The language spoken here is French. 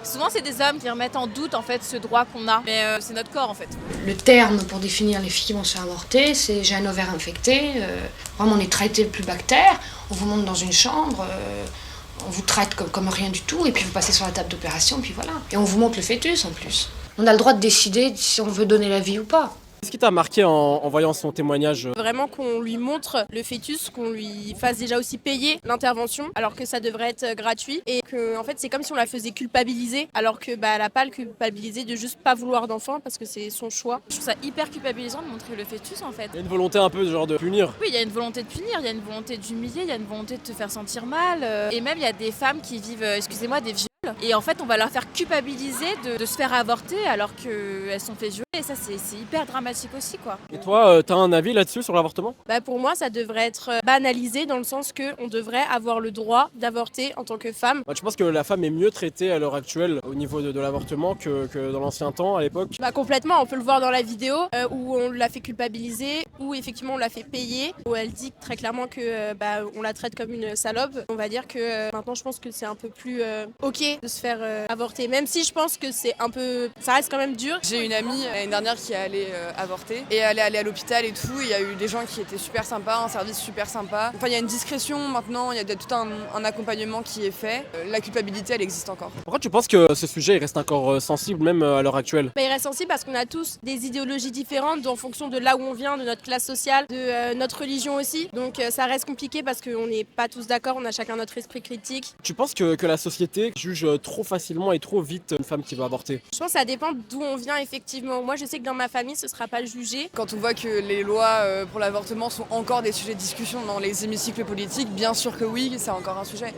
Souvent, c'est des hommes qui remettent en doute en fait ce droit qu'on a, mais c'est notre corps en fait. Le terme pour définir les filles qui vont se faire avorter, c'est j'ai un ovaire infecté. Vraiment, on est traité plus bactère. On vous monte dans une chambre, on vous traite comme rien du tout, et puis vous passez sur la table d'opération, puis voilà. Et on vous montre le fœtus en plus. On a le droit de décider si on veut donner la vie ou pas. Qu'est-ce qui t'a marqué en voyant son témoignage? Vraiment qu'on lui montre le fœtus, qu'on lui fasse déjà aussi payer l'intervention alors que ça devrait être gratuit et que en fait c'est comme si on la faisait culpabiliser alors que elle n'a pas à le culpabiliser de juste pas vouloir d'enfant parce que c'est son choix. Je trouve ça hyper culpabilisant de montrer le fœtus en fait. Il y a une volonté un peu genre de punir. Oui, il y a une volonté de punir, il y a une volonté d'humilier, il y a une volonté de te faire sentir mal. Et même il y a des femmes qui vivent, excusez-moi, des viols. Et en fait, on va leur faire culpabiliser de se faire avorter alors qu'elles sont fait violer. Et ça, c'est hyper dramatique aussi, quoi. Et toi, t'as un avis là-dessus sur l'avortement? Pour moi, ça devrait être banalisé dans le sens qu'on devrait avoir le droit d'avorter en tant que femme. Tu penses que la femme est mieux traitée à l'heure actuelle au niveau de l'avortement que dans l'ancien temps, à l'époque? Complètement, on peut le voir dans la vidéo où on l'a fait culpabiliser, où effectivement on l'a fait payer, où elle dit très clairement que on la traite comme une salope. On va dire que maintenant je pense que c'est un peu plus ok de se faire avorter, même si je pense que c'est un peu, ça reste quand même dur. J'ai une amie l'année dernière qui est allée avorter et elle est allée à l'hôpital et tout. Il y a eu des gens qui étaient super sympas, un service super sympa. Enfin, il y a une discrétion maintenant, il y a tout un accompagnement qui est fait. La culpabilité, elle existe encore. Pourquoi tu penses que ce sujet il reste encore sensible même à l'heure actuelle? Il reste sensible parce qu'on a tous des idéologies différentes en fonction de là où on vient, de notre classe sociale, de notre religion aussi. Donc ça reste compliqué parce qu'on n'est pas tous d'accord, on a chacun notre esprit critique. Tu penses que la société juge trop facilement et trop vite une femme qui va avorter? Je pense que ça dépend d'où on vient effectivement. Moi je sais que dans ma famille ce ne sera pas jugé. Quand on voit que les lois pour l'avortement sont encore des sujets de discussion dans les hémicycles politiques, bien sûr que oui, c'est encore un sujet.